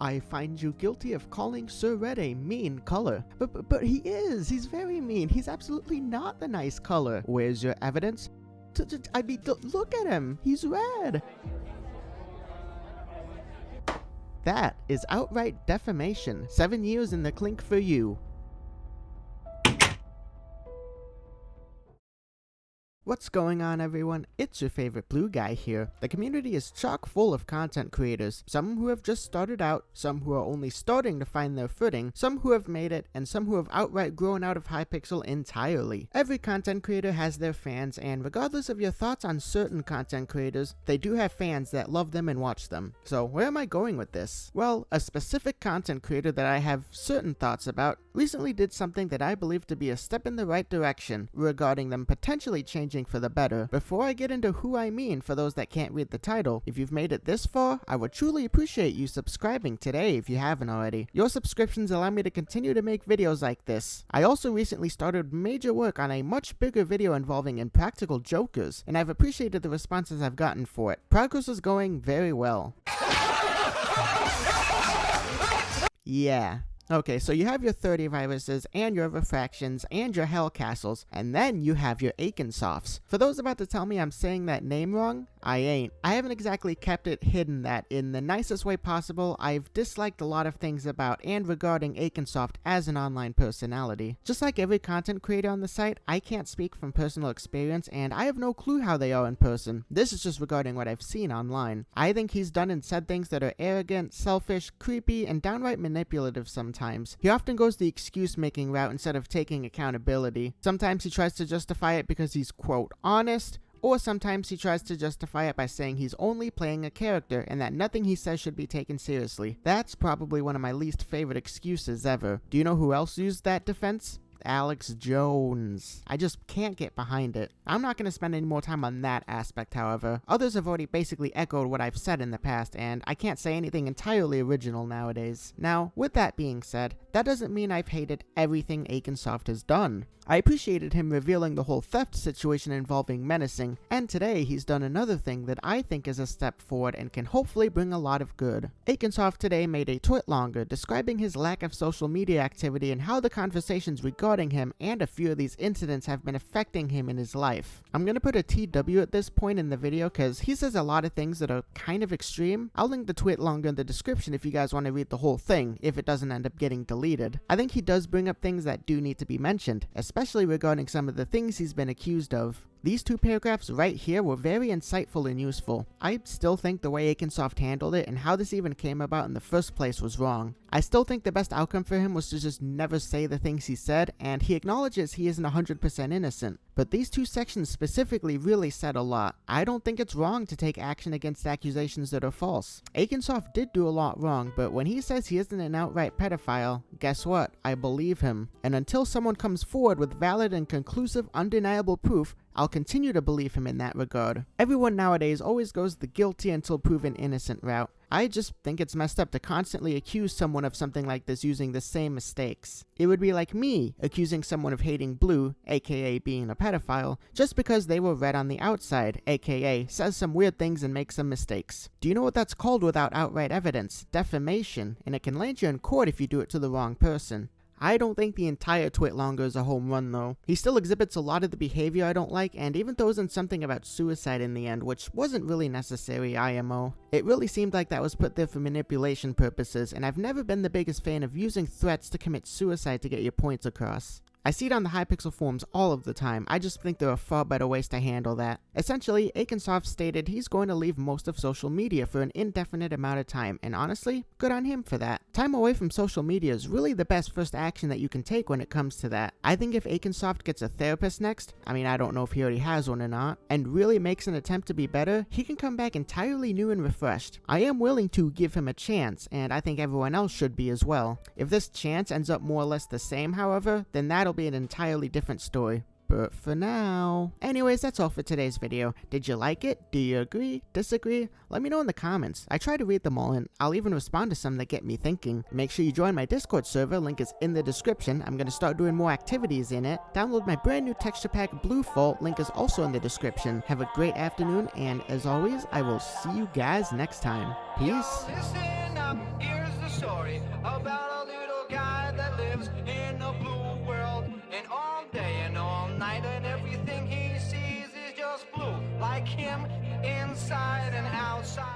I find you guilty of calling Sir Red a mean color. But he is. He's very mean. He's absolutely not the nice color. Where's your evidence? I mean, look at him. He's red. That is outright defamation. 7 years in the clink for you. What's going on, everyone? It's your favorite blue guy here. The community is chock full of content creators, some who have just started out, some who are only starting to find their footing, some who have made it, and some who have outright grown out of Hypixel entirely. Every content creator has their fans, and regardless of your thoughts on certain content creators, they do have fans that love them and watch them. So where am I going with this? Well, a specific content creator that I have certain thoughts about recently did something that I believe to be a step in the right direction regarding them potentially changing for the better. Before I get into who I mean, for those that can't read the title, if you've made it this far, I would truly appreciate you subscribing today if you haven't already. Your subscriptions allow me to continue to make videos like this. I also recently started major work on a much bigger video involving impractical jokers, and I've appreciated the responses I've gotten for it. Progress is going very well. Yeah. Okay, so you have your 30viruses and your refractions and your hell castles, and then you have your Akinsofts. For those about to tell me I'm saying that name wrong, I ain't. I haven't exactly kept it hidden that, in the nicest way possible, I've disliked a lot of things about and regarding Aikensoft as an online personality. Just like every content creator on the site, I can't speak from personal experience, and I have no clue how they are in person. This is just regarding what I've seen online. I think he's done and said things that are arrogant, selfish, creepy, and downright manipulative sometimes. He often goes the excuse-making route instead of taking accountability. Sometimes he tries to justify it because he's, quote, honest, or sometimes he tries to justify it by saying he's only playing a character and that nothing he says should be taken seriously. That's probably one of my least favorite excuses ever. Do you know who else used that defense? Alex Jones. I just can't get behind it. I'm not going to spend any more time on that aspect, however. Others have already basically echoed what I've said in the past, and I can't say anything entirely original nowadays. Now, with that being said, that doesn't mean I've hated everything Aikensoft has done. I appreciated him revealing the whole theft situation involving menacing, and today he's done another thing that I think is a step forward and can hopefully bring a lot of good. Aikensoft today made a Twitlonger describing his lack of social media activity and how the conversations regarding him and a few of these incidents have been affecting him in his life. I'm gonna put a TW at this point in the video because he says a lot of things that are kind of extreme. I'll link the Twitlonger in the description if you guys want to read the whole thing, if it doesn't end up getting deleted. I think he does bring up things that do need to be mentioned, especially regarding some of the things he's been accused of. These two paragraphs right here were very insightful and useful. I still think the way Aikensoft handled it and how this even came about in the first place was wrong. I still think the best outcome for him was to just never say the things he said, and he acknowledges he isn't 100% innocent. But these two sections specifically really said a lot. I don't think it's wrong to take action against accusations that are false. Aikensoft did do a lot wrong, but when he says he isn't an outright pedophile, guess what? I believe him. And until someone comes forward with valid and conclusive undeniable proof, I'll continue to believe him in that regard. Everyone nowadays always goes the guilty until proven innocent route. I just think it's messed up to constantly accuse someone of something like this using the same mistakes. It would be like me accusing someone of hating blue, aka being a pedophile, just because they were red on the outside, aka says some weird things and makes some mistakes. Do you know what that's called without outright evidence? Defamation, and it can land you in court if you do it to the wrong person. I don't think the entire Twitlonger is a home run though. He still exhibits a lot of the behavior I don't like and even throws in something about suicide in the end, which wasn't really necessary IMO. It really seemed like that was put there for manipulation purposes, and I've never been the biggest fan of using threats to commit suicide to get your points across. I see it on the Hypixel forums all of the time. I just think there are far better ways to handle that. Essentially, Akinsoft stated he's going to leave most of social media for an indefinite amount of time, and honestly, good on him for that. Time away from social media is really the best first action that you can take when it comes to that. I think if Akinsoft gets a therapist next, I mean I don't know if he already has one or not, and really makes an attempt to be better, he can come back entirely new and refreshed. I am willing to give him a chance, and I think everyone else should be as well. If this chance ends up more or less the same, however, then that'll be an entirely different story. But for now... Anyways, that's all for today's video. Did you like it? Do you agree? Disagree? Let me know in the comments. I try to read them all, and I'll even respond to some that get me thinking. Make sure you join my Discord server, link is in the description. I'm gonna start doing more activities in it. Download my brand new texture pack, Blue Fault, link is also in the description. Have a great afternoon, and as always, I will see you guys next time. Peace! about a little guy that lives in a blue world, and all day and all night, and everything he sees is just blue, like him inside and outside.